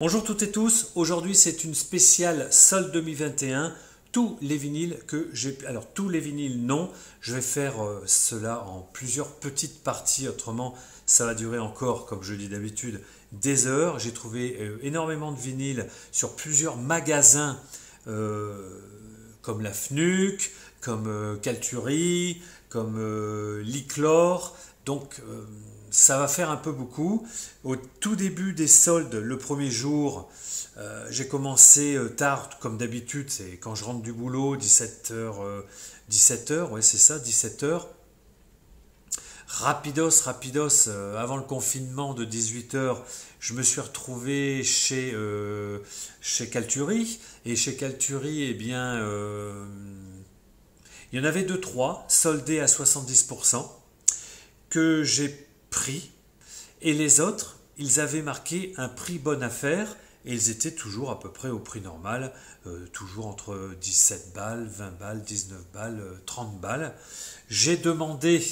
Bonjour toutes et tous, aujourd'hui c'est une spéciale solde 2021, tous les vinyles que j'ai... Alors tous les vinyles non, je vais faire cela en plusieurs petites parties, autrement ça va durer encore, comme je dis d'habitude, des heures. J'ai trouvé énormément de vinyles sur plusieurs magasins comme la FNUC, comme Kalturi, comme Liclor, donc... ça va faire un peu beaucoup. Au tout début des soldes, le premier jour, j'ai commencé tard, comme d'habitude, c'est quand je rentre du boulot, 17h, 17h, ouais c'est ça, 17h. Rapidos, avant le confinement de 18h, je me suis retrouvé chez Kalturi. Et chez Kalturi, eh bien, il y en avait 2-3 soldés à 70% que j'ai pris, et les autres, ils avaient marqué un prix bonne affaire, et ils étaient toujours à peu près au prix normal, toujours entre 17 balles, 20 balles, 19 balles, 30 balles. J'ai demandé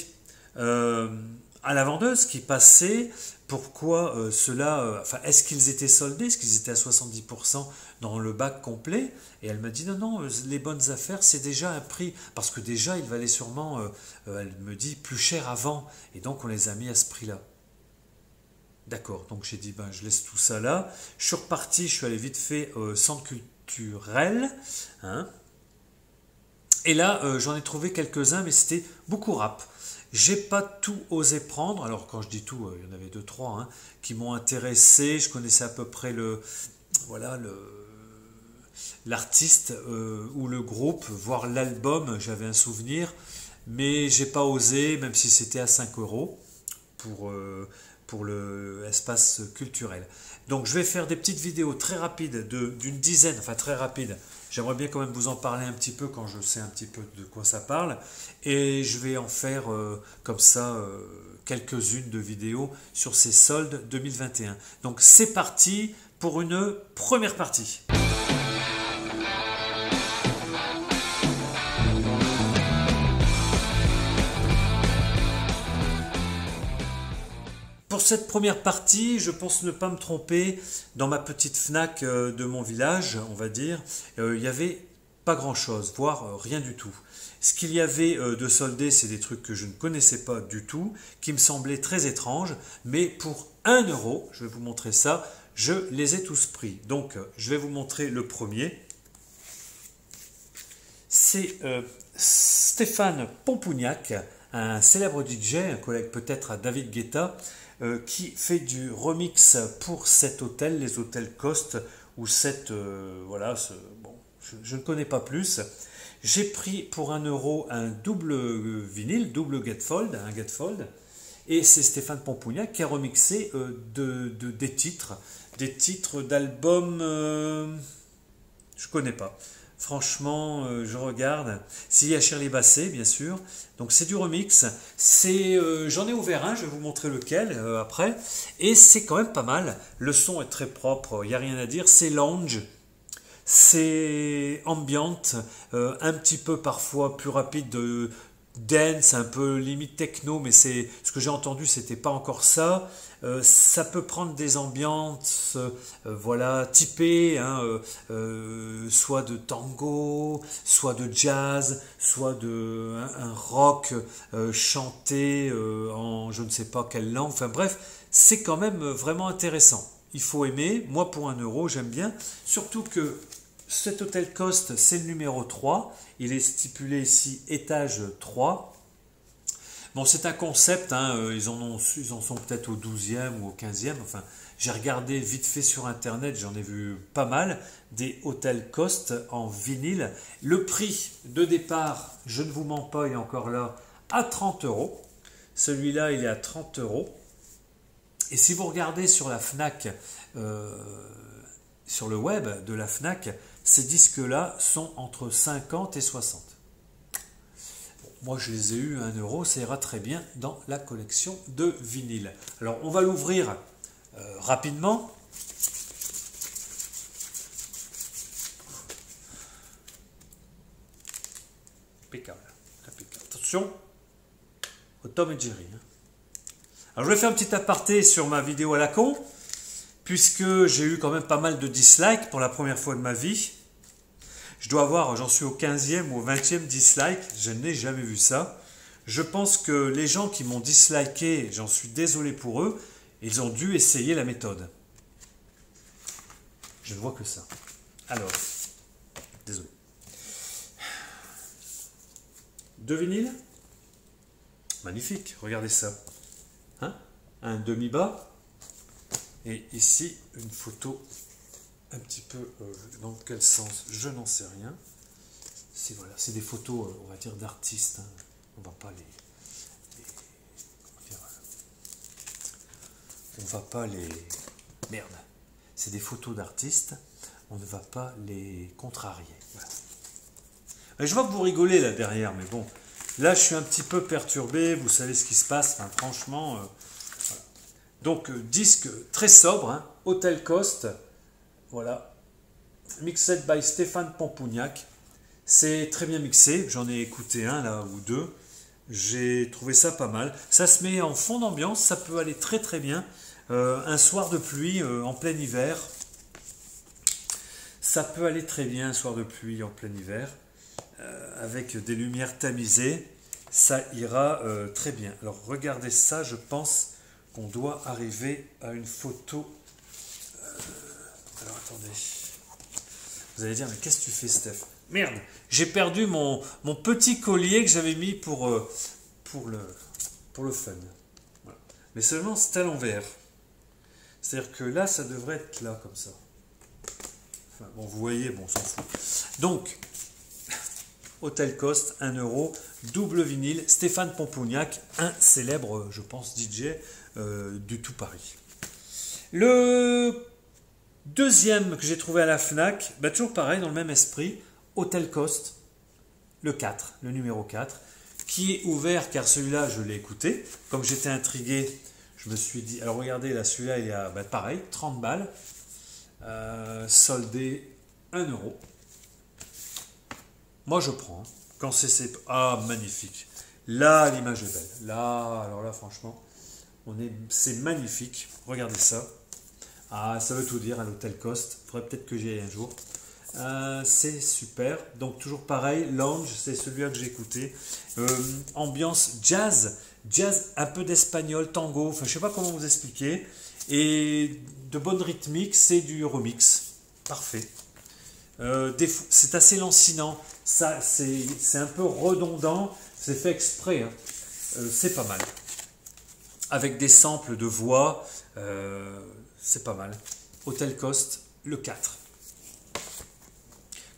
à la vendeuse qui passait pourquoi cela, enfin, est-ce qu'ils étaient soldés, est-ce qu'ils étaient à 70% dans le bac complet, et elle m'a dit non, les bonnes affaires c'est déjà un prix, parce que déjà il valait sûrement, elle me dit, plus cher avant, et donc on les a mis à ce prix-là. D'accord, donc j'ai dit, ben je laisse tout ça là, je suis reparti, je suis allé vite fait au centre culturel, hein, et là j'en ai trouvé quelques-uns, mais c'était beaucoup rap. J'ai pas tout osé prendre, alors quand je dis tout, il y en avait 2-3 hein, qui m'ont intéressé, je connaissais à peu près voilà, l'artiste ou le groupe, voire l'album, j'avais un souvenir, mais j'ai pas osé, même si c'était à 5 euros pour l'espace culturel. Donc je vais faire des petites vidéos très rapides, d'une dizaine, enfin très rapides. J'aimerais bien quand même vous en parler un petit peu quand je sais un petit peu de quoi ça parle. Et je vais en faire comme ça quelques-unes de vidéos sur ces soldes 2021. Donc c'est parti pour une première partie. Pour cette première partie, je pense ne pas me tromper, dans ma petite Fnac de mon village, on va dire, il n'y avait pas grand-chose, voire rien du tout. Ce qu'il y avait de soldés, c'est des trucs que je ne connaissais pas du tout, qui me semblaient très étranges, mais pour 1 euro, je vais vous montrer ça, je les ai tous pris. Donc, je vais vous montrer le premier. C'est Stéphane Pompougnac, un célèbre DJ, un collègue peut-être à David Guetta, qui fait du remix pour cet hôtel, les hôtels Coste, ou voilà, bon, je ne connais pas plus. J'ai pris pour 1 euro un double vinyle, double gatefold, un gatefold, et c'est Stéphane Pompougnac qui a remixé des titres d'albums, je connais pas. Franchement, je regarde. S'il y a Shirley Bassey, bien sûr. Donc c'est du remix. J'en ai ouvert un, je vais vous montrer lequel après. Et c'est quand même pas mal. Le son est très propre, il n'y a rien à dire. C'est lounge, c'est ambient, un petit peu parfois plus rapide, dance, un peu limite techno, mais ce que j'ai entendu, c'était pas encore ça. Ça peut prendre des ambiances, voilà, typées, hein, soit de tango, soit de jazz, soit un rock chanté en je ne sais pas quelle langue. Enfin bref, c'est quand même vraiment intéressant. Il faut aimer. Moi, pour 1 euro, j'aime bien. Surtout que cet hôtel Coste, c'est le numéro 3. Il est stipulé ici étage 3. Bon, c'est un concept, hein, ils en sont peut-être au 12e ou au 15e. Enfin, j'ai regardé vite fait sur Internet, j'en ai vu pas mal, des hôtels Coste en vinyle. Le prix de départ, je ne vous mens pas, il est encore là, à 30 euros. Celui-là, il est à 30 euros. Et si vous regardez sur la Fnac, sur le web de la Fnac, ces disques-là sont entre 50 et 60. Bon, moi, je les ai eus à 1 euro, ça ira très bien dans la collection de vinyle. Alors, on va l'ouvrir rapidement. Impeccable, impeccable. Attention, au Tom et Jerry. Alors, je vais faire un petit aparté sur ma vidéo à la con. puisque j'ai eu quand même pas mal de dislikes pour la première fois de ma vie. Je dois avoir, j'en suis au 15e ou au 20e dislike, je n'ai jamais vu ça. Je pense que les gens qui m'ont disliké, j'en suis désolé pour eux, ils ont dû essayer la méthode. Je ne vois que ça. Alors, désolé. 2 vinyles. Magnifique, regardez ça. Hein? Un demi-bas. Et ici, une photo un petit peu dans quel sens, je n'en sais rien. C'est voilà, c'est des photos, on va dire, d'artistes. Hein. On va pas on va pas les... Merde. C'est des photos d'artistes. On ne va pas les contrarier. Voilà. Je vois que vous rigolez là derrière, mais bon. Là, je suis un petit peu perturbé. Vous savez ce qui se passe. Enfin, franchement... voilà. Donc, disque très sobre. Hein. Hotel Cost. Voilà. Mixed by Stéphane Pompougnac. C'est très bien mixé. J'en ai écouté un là ou deux. J'ai trouvé ça pas mal. Ça se met en fond d'ambiance. Ça peut aller très très bien. Un soir de pluie en plein hiver. Ça peut aller très bien un soir de pluie en plein hiver. Avec des lumières tamisées. Ça ira très bien. Alors regardez ça. Je pense qu'on doit arriver à une photo. Alors attendez. Vous allez dire, mais qu'est-ce que tu fais, Steph? Merde, j'ai perdu mon petit collier que j'avais mis pour le fun. Voilà. Mais seulement c'est à l'envers. C'est-à-dire que là, ça devrait être là, comme ça. Enfin, bon, vous voyez, bon, on s'en fout. Donc, Hotel Cost, 1 €, double vinyle, Stéphane Pompougnac, un célèbre, je pense, DJ du tout Paris. Le deuxième que j'ai trouvé à la FNAC, bah, toujours pareil, dans le même esprit, Hotel Cost, le 4, le numéro 4, qui est ouvert car celui-là, je l'ai écouté. Comme j'étais intrigué, je me suis dit, alors regardez, là, celui-là, il y a, bah, pareil, 30 balles, soldé 1 €. Moi, je prends. Hein. Quand c'est... Ah, magnifique. Là, l'image est belle. Là, alors là, franchement, c'est magnifique. Regardez ça. Ah, ça veut tout dire à l'Hotel Cost. Il faudrait peut-être que j'y aille un jour. C'est super. Donc, toujours pareil. Lounge, c'est celui-là que j'ai écouté. Ambiance jazz. Jazz, un peu d'espagnol, tango. Enfin, je ne sais pas comment vous expliquer. Et de bonne rythmique, c'est du remix. Parfait. C'est assez lancinant. Ça, c'est un peu redondant. C'est fait exprès. Hein. C'est pas mal. Avec des samples de voix. C'est pas mal. Hotel Cost, le 4.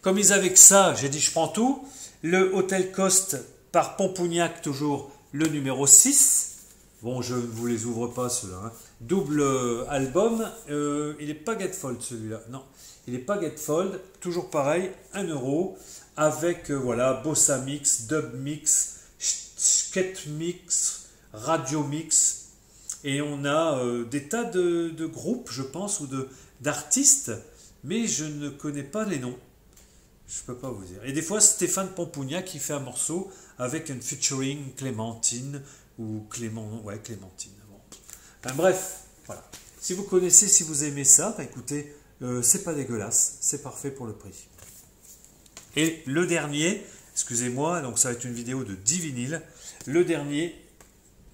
Comme ils avaient que ça, j'ai dit je prends tout. Le Hotel Cost par Pompougnac, toujours le numéro 6. Bon, je ne vous les ouvre pas ceux-là. Hein. Double album. Il n'est pas Gatefold celui-là. Non, il n'est pas Gatefold. Toujours pareil, 1 €. Avec voilà, Bossa Mix, Dub Mix, Skate Mix, Radio Mix. Et on a des tas de groupes, je pense, ou d'artistes, mais je ne connais pas les noms. Je ne peux pas vous dire. Et des fois, Stéphane Pompougnac qui fait un morceau avec un featuring Clémentine ou Clément. Ouais, Clémentine. Bon. Enfin, bref, voilà. Si vous connaissez, si vous aimez ça, bah, écoutez, c'est pas dégueulasse. C'est parfait pour le prix. Et le dernier, excusez-moi, donc ça va être une vidéo de 10 vinyles. Le dernier,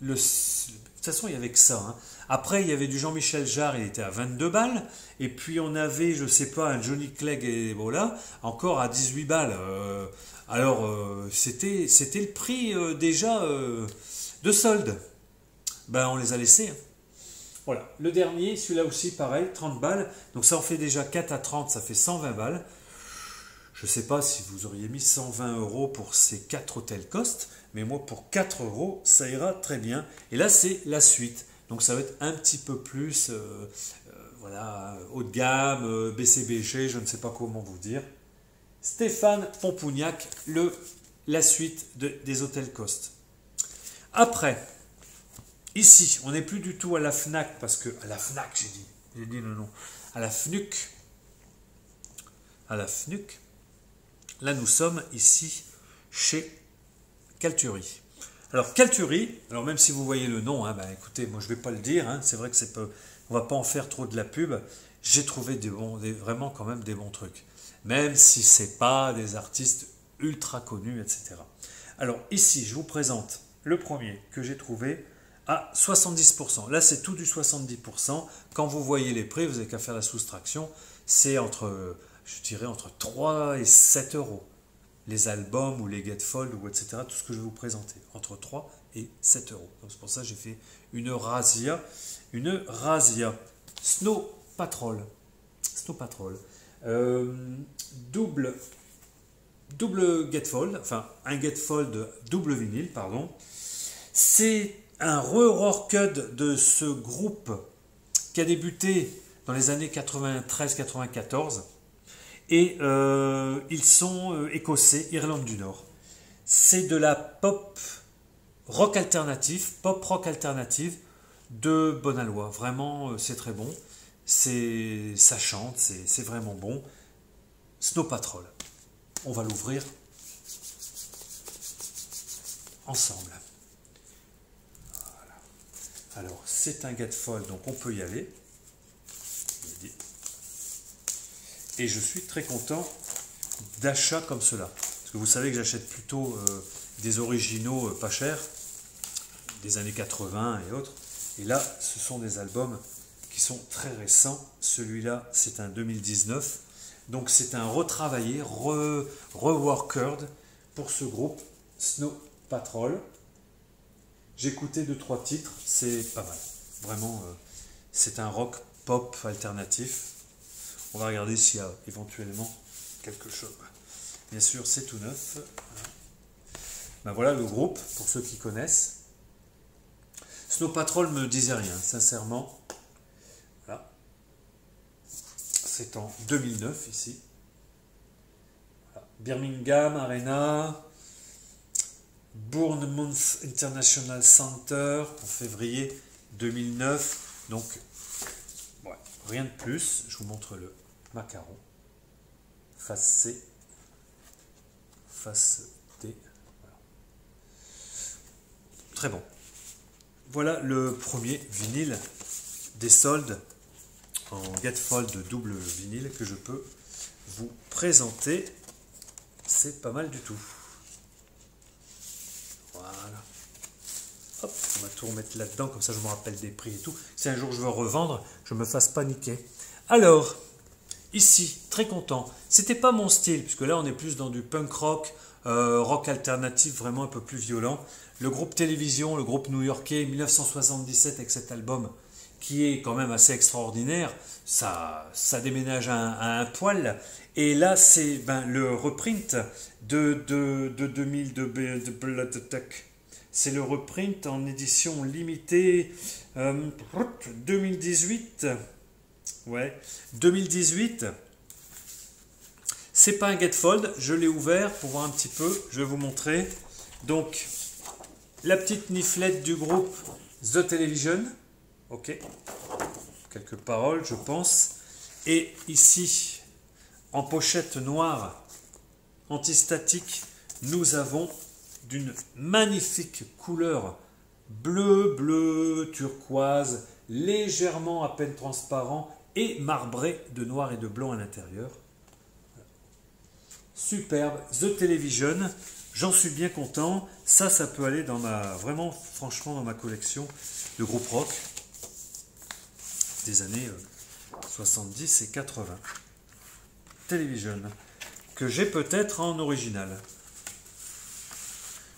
de toute façon, il y avait que ça. Hein. Après, il y avait du Jean-Michel Jarre, il était à 22 balles. Et puis, on avait, je sais pas, un Johnny Clegg et voilà, encore à 18 balles. C'était le prix déjà de solde. Ben, on les a laissés. Hein. Voilà. Le dernier, celui-là aussi, pareil, 30 balles. Donc, ça en fait déjà 4 à 30, ça fait 120 balles. Je ne sais pas si vous auriez mis 120 € pour ces 4 Hotel Cost, mais moi pour 4 €, ça ira très bien. Et là, c'est la suite. Donc ça va être un petit peu plus voilà, haut de gamme, BCBG, je ne sais pas comment vous dire. Stéphane Pompougnac, la suite des Hotel Cost. Après, ici, on n'est plus du tout à la FNAC, parce que... À la FNAC, j'ai dit le nom. À la FNUC. À la FNUC. Là, nous sommes ici chez Kalturi. Alors, Kalturi, alors même si vous voyez le nom, hein, bah, écoutez, moi je ne vais pas le dire, hein, c'est vrai que c'est peu... va pas en faire trop de la pub. J'ai trouvé vraiment quand même des bons trucs. Même si c'est pas des artistes ultra connus, etc. Alors ici, je vous présente le premier que j'ai trouvé à 70%. Là, c'est tout du 70%. Quand vous voyez les prix, vous n'avez qu'à faire la soustraction. C'est entre, je dirais, entre 3 et 7 euros. Les albums ou les Getfold ou etc. Tout ce que je vais vous présenter. Entre 3 et 7 euros. Donc c'est pour ça que j'ai fait une razzia. Une razzia. Snow Patrol. Snow Patrol. Double Getfold. Enfin, un Getfold double vinyle, pardon. C'est un re-worked de ce groupe qui a débuté dans les années 93-94 et ils sont écossais, Irlande du Nord. C'est de la pop rock alternative de bonne aloi. Vraiment, c'est très bon. Ça chante, c'est vraiment bon. Snow Patrol. On va l'ouvrir ensemble. Alors, c'est un Getfold, donc on peut y aller. Et je suis très content d'achats comme cela. Parce que vous savez que j'achète plutôt des originaux pas chers, des années 80 et autres. Et là, ce sont des albums qui sont très récents. Celui-là, c'est un 2019. Donc, c'est un retravaillé, reworked pour ce groupe Snow Patrol. J'ai écouté 2-3 titres, c'est pas mal. Vraiment, c'est un rock pop alternatif. On va regarder s'il y a éventuellement quelque chose. Bien sûr, c'est tout neuf. Ben voilà le groupe, pour ceux qui connaissent. Snow Patrol me disait rien, sincèrement. Voilà. C'est en 2009 ici. Voilà. Birmingham Arena. Bournemouth International Center en février 2009. Donc, ouais, rien de plus. Je vous montre le macaron. Face C. Face D. Voilà. Très bon. Voilà le premier vinyle des soldes en Getfold double vinyle que je peux vous présenter. C'est pas mal du tout. Voilà. Hop, on va tout remettre là-dedans, comme ça je me rappelle des prix et tout. Si un jour je veux revendre, je ne me fasse paniquer. Alors, ici, très content. C'était pas mon style, puisque là on est plus dans du punk rock, rock alternatif, vraiment un peu plus violent. Le groupe Télévision, le groupe new-yorkais, 1977 avec cet album, qui est quand même assez extraordinaire. Ça déménage à un poil. Et là, c'est le reprint de 2000 de Blood Tech. C'est le reprint en édition limitée 2018. Ouais, 2018. C'est pas un Getfold, je l'ai ouvert pour voir un petit peu. Je vais vous montrer. Donc, la petite niflette du groupe The Television. Ok. Quelques paroles, je pense. Et ici, en pochette noire antistatique, nous avons d'une magnifique couleur bleu turquoise, légèrement à peine transparent et marbré de noir et de blanc à l'intérieur. Superbe, The Television, j'en suis bien content. Ça peut aller dans vraiment franchement dans ma collection de groupes rock des années 70 et 80. Television, que j'ai peut-être en original.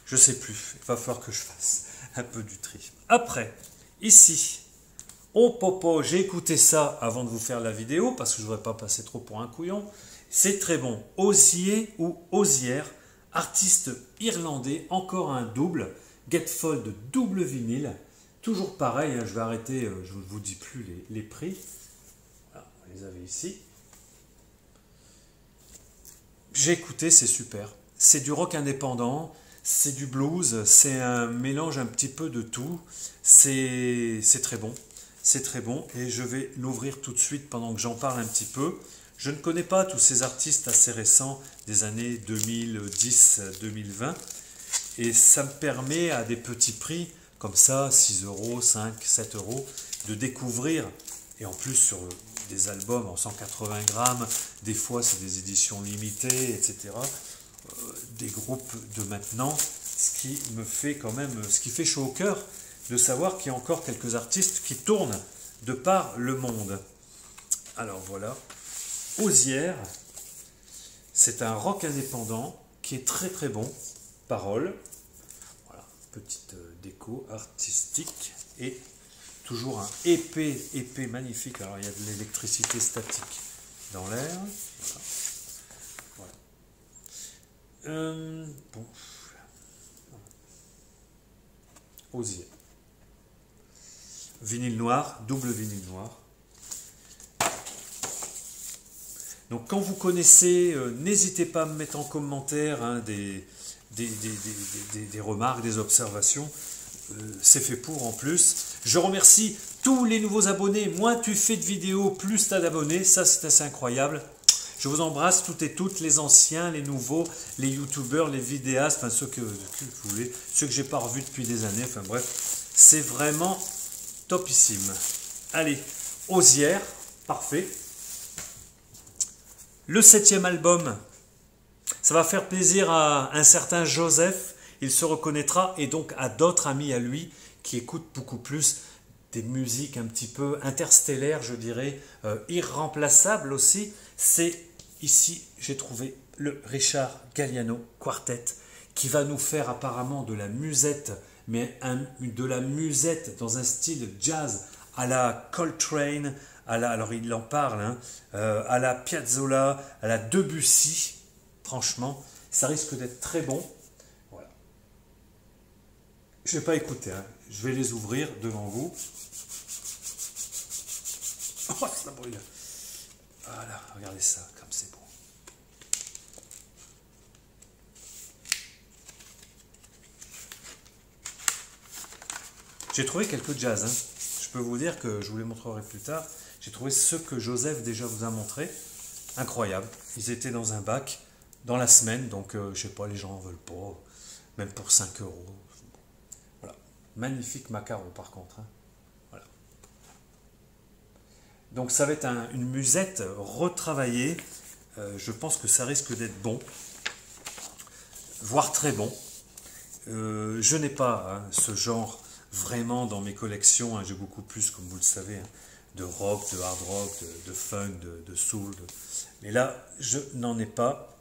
Je sais plus, il va falloir que je fasse un peu du tri. Après, ici, oh popo, j'ai écouté ça avant de vous faire la vidéo, parce que je ne voudrais pas passer trop pour un couillon. C'est très bon. Osier ou Osière, artiste irlandais, encore un double, Getfold double vinyle. Toujours pareil, hein, je vais arrêter, je ne vous dis plus les prix. Voilà, vous les avez ici. J'ai écouté, c'est super. C'est du rock indépendant, c'est du blues, c'est un mélange un petit peu de tout. C'est très bon. C'est très bon et je vais l'ouvrir tout de suite pendant que j'en parle un petit peu. Je ne connais pas tous ces artistes assez récents des années 2010-2020 et ça me permet à des petits prix comme ça, 6 euros, 5, 7 euros, de découvrir Et en plus, sur des albums en 180 grammes, des fois c'est des éditions limitées, etc. Des groupes de maintenant, ce qui me fait quand même, ce qui fait chaud au cœur de savoir qu'il y a encore quelques artistes qui tournent de par le monde. Alors voilà, Osière, c'est un rock indépendant qui est très très bon. Paroles, voilà, petite déco artistique et toujours un épais magnifique. Alors il y a de l'électricité statique dans l'air. Voilà. Bon. Osier. Vinyle noir, double vinyle noir. Donc quand vous connaissez, n'hésitez pas à me mettre en commentaire hein, des remarques, des observations. C'est fait pour en plus. Je remercie tous les nouveaux abonnés. Moins tu fais de vidéos, plus tu as d'abonnés. Ça, c'est assez incroyable. Je vous embrasse toutes et toutes, les anciens, les nouveaux, les youtubeurs, les vidéastes, enfin ceux que vous voulez, ceux que j'ai pas revus depuis des années. Enfin bref, c'est vraiment topissime. Allez, Osière, parfait. Le 7e album, ça va faire plaisir à un certain Joseph, il se reconnaîtra, et donc à d'autres amis à lui qui écoutent beaucoup plus des musiques un petit peu interstellaires, je dirais, irremplaçables aussi. C'est ici, j'ai trouvé le Richard Galliano Quartet, qui va nous faire apparemment de la musette, mais de la musette dans un style jazz à la Coltrane, alors il en parle, hein, à la Piazzolla, à la Debussy. Franchement, ça risque d'être très bon. Voilà. Je ne vais pas écouter, hein. Je vais les ouvrir devant vous. Oh, ça brûle. Voilà, regardez ça, comme c'est beau. J'ai trouvé quelques jazz, hein. Je peux vous dire que je vous les montrerai plus tard. J'ai trouvé ceux que Joseph déjà vous a montré. Incroyable. Ils étaient dans un bac dans la semaine, donc je sais pas, les gens en veulent pas. Même pour 5 €. Voilà. Magnifique macaron par contre. Hein. Voilà. Donc ça va être une musette retravaillée. Je pense que ça risque d'être bon. Voire très bon. Je n'ai pas hein, ce genre vraiment dans mes collections. Hein. J'ai beaucoup plus, comme vous le savez, hein, de rock, de hard rock, de funk, de soul. Mais là, je n'en ai pas.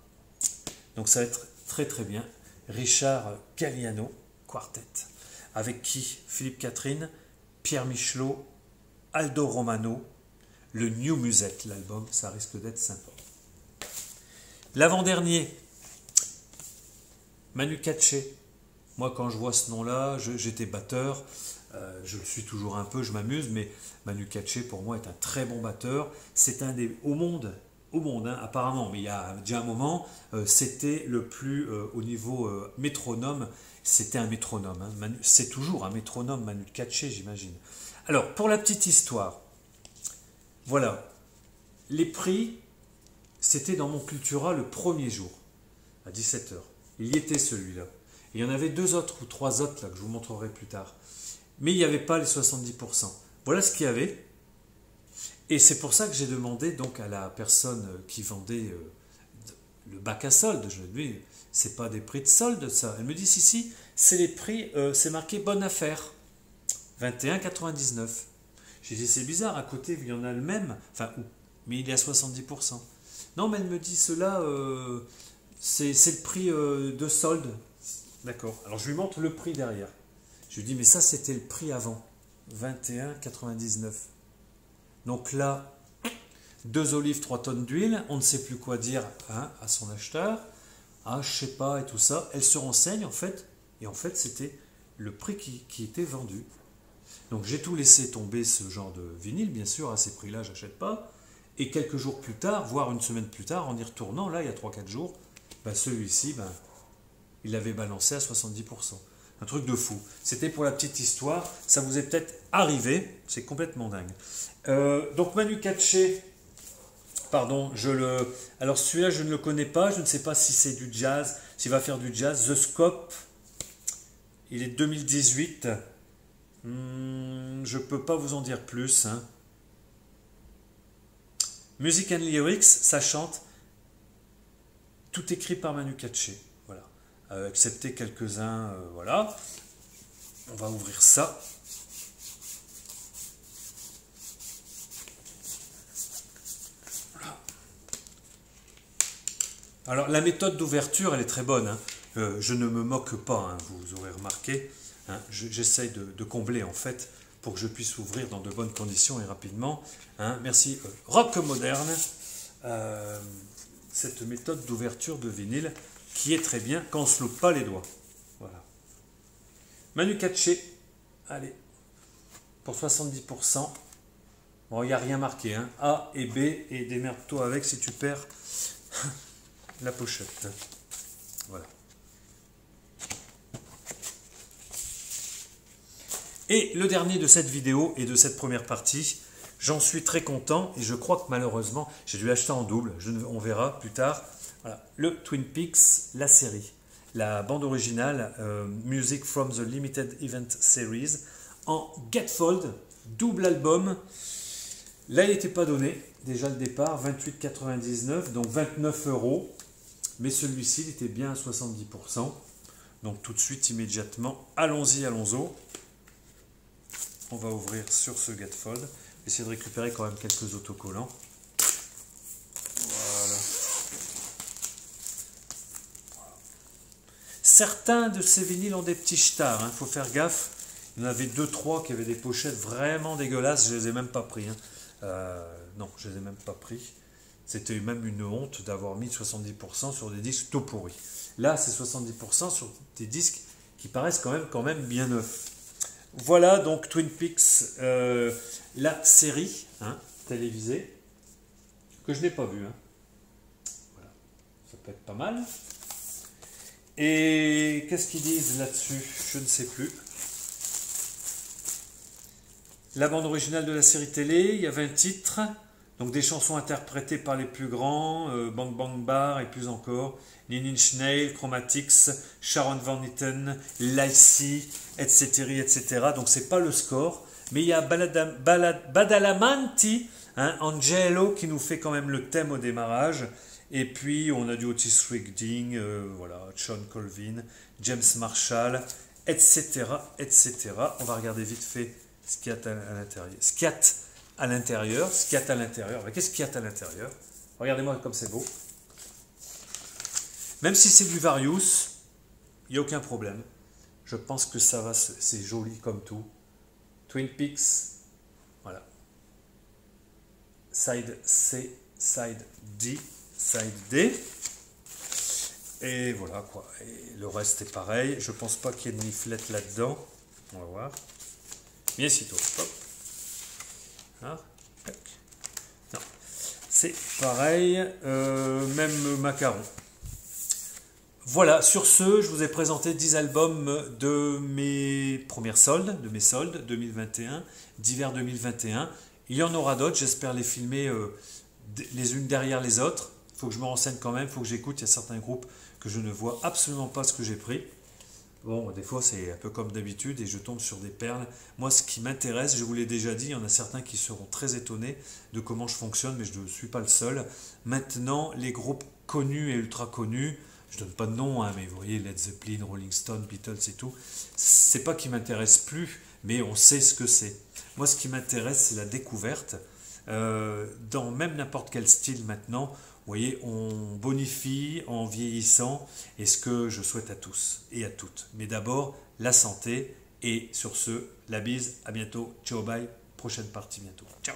Donc ça va être très très bien. Richard Galliano Quartet. Avec qui? Philippe Catherine, Pierre Michelot, Aldo Romano, le New Musette, l'album, ça risque d'être sympa. L'avant-dernier, Manu Katché. Moi, quand je vois ce nom-là, j'étais batteur. Je le suis toujours un peu, je m'amuse, mais Manu Katché, pour moi, est un très bon batteur. C'est un des... Au monde, hein, apparemment, mais il y a déjà un moment, c'était le plus, au niveau métronome, c'était un métronome. Hein. C'est toujours un métronome, Manu Katché, j'imagine. Alors, pour la petite histoire, voilà, les prix, c'était dans mon Cultura le premier jour, à 17 h. Il y était celui-là. Et il y en avait 2 autres ou 3 autres là, que je vous montrerai plus tard. Mais il n'y avait pas les 70%. Voilà ce qu'il y avait. Et c'est pour ça que j'ai demandé donc à la personne qui vendait le bac à solde. Je lui ai dit, c'est pas des prix de solde ça. Elle me dit, si, c'est les prix, c'est marqué bonne affaire. 21,99. J'ai dit, c'est bizarre, à côté il y en a le même, enfin, mais il est à 70%. Non, mais elle me dit, cela, c'est le prix de solde. D'accord. Alors je lui montre le prix derrière. Je lui dis, mais ça c'était le prix avant. 21,99. Donc là, 2 olives, 3 tonnes d'huile. On ne sait plus quoi dire hein, à son acheteur. Ah, je sais pas et tout ça. Elle se renseigne en fait. Et en fait, c'était le prix qui était vendu. Donc j'ai tout laissé tomber ce genre de vinyle. Bien sûr, à ces prix-là, j'achète pas. Et quelques jours plus tard, voire une semaine plus tard, en y retournant, là, il y a 3-4 jours, ben, celui-ci, il l'avait balancé à 70%. Un truc de fou. C'était pour la petite histoire. Ça vous est peut-être arrivé. C'est complètement dingue. Donc Manu Katché, pardon, alors celui-là, je ne le connais pas. Je ne sais pas si c'est du jazz, s'il va faire du jazz. The Scope, il est 2018. Je ne peux pas vous en dire plus. Hein. Music and Lyrics, ça chante. Tout écrit par Manu Katché. Voilà. Excepté quelques-uns. Voilà. On va ouvrir ça. Voilà. Alors, la méthode d'ouverture, elle est très bonne. Hein. Je ne me moque pas, hein, vous aurez remarqué. Hein. J'essaye de combler, en fait, pour que je puisse ouvrir dans de bonnes conditions et rapidement. Hein. Merci Rock Moderne, cette méthode d'ouverture de vinyle qui est très bien quand on ne se loupe pas les doigts. Voilà. Manu Katché, allez, pour 70%. Bon, il n'y a rien marqué, hein. A et B, et démerde-toi avec si tu perds la pochette. Voilà. Et le dernier de cette vidéo et de cette première partie, j'en suis très content et je crois que malheureusement, j'ai dû l'acheter en double, on verra plus tard. Voilà. Le Twin Peaks, la série, la bande originale Music from the Limited Event Series en Gatefold, double album. Là, il n'était pas donné, déjà le départ, 28,99, donc 29 €. Mais celui-ci, il était bien à 70%. Donc tout de suite, immédiatement, allons-y, allons-y. On va ouvrir sur ce Gatefold. Essayer de récupérer quand même quelques autocollants. Voilà. Certains de ces vinyles ont des petits stars, il faut faire gaffe. Il y en avait 2-3 qui avaient des pochettes vraiment dégueulasses, je ne les ai même pas pris. Non, je ne les ai même pas pris. C'était même une honte d'avoir mis 70% sur des disques tout pourris. Là, c'est 70% sur des disques qui paraissent quand même bien neufs. Voilà donc Twin Peaks, la série télévisée, que je n'ai pas vue. Voilà. Ça peut être pas mal. Et qu'est-ce qu'ils disent là-dessus? Je ne sais plus. La bande originale de la série télé, il y a 20 titres, donc des chansons interprétées par les plus grands, Bang Bang Bar et plus encore, Nine Inch Nails, Chromatics, Sharon Van Etten, Lacey, etc., etc. Donc c'est pas le score, mais il y a Badalamenti, Angelo qui nous fait quand même le thème au démarrage. Et puis on a du Otis Redding, voilà, Sean Colvin, James Marshall, etc., etc. On va regarder vite fait ce qu'il y a à l'intérieur. Ce qu'il y a à l'intérieur. Qu'est-ce qu'il y a à l'intérieur? Regardez-moi comme c'est beau. Même si c'est du Various, il n'y a aucun problème. Je pense que ça va, c'est joli comme tout. Twin Peaks, voilà. Side C, Side D, Side D. Et voilà quoi. Et le reste est pareil. Je pense pas qu'il y ait de niflette là-dedans. On va voir. Bien sitôt. Hop. Ah, non. C'est pareil. Même macaron. Voilà, sur ce, je vous ai présenté 10 albums de mes premières soldes, de mes soldes 2021, d'hiver 2021. Il y en aura d'autres, j'espère les filmer les unes derrière les autres. Il faut que je me renseigne quand même, il faut que j'écoute. Il y a certains groupes que je ne vois absolument pas ce que j'ai pris. Bon, des fois, c'est un peu comme d'habitude et je tombe sur des perles. Moi, ce qui m'intéresse, je vous l'ai déjà dit, il y en a certains qui seront très étonnés de comment je fonctionne, mais je ne suis pas le seul. Maintenant, les groupes connus et ultra connus, je ne donne pas de nom, mais vous voyez, Led Zeppelin, Rolling Stone, Beatles et tout, c'est pas qu'ils m'intéressent plus, mais on sait ce que c'est. Moi, ce qui m'intéresse, c'est la découverte. Dans même n'importe quel style maintenant, vous voyez, on bonifie en vieillissant, et ce que je souhaite à tous et à toutes. Mais d'abord, la santé, et sur ce, la bise, à bientôt, ciao, bye, prochaine partie bientôt, ciao.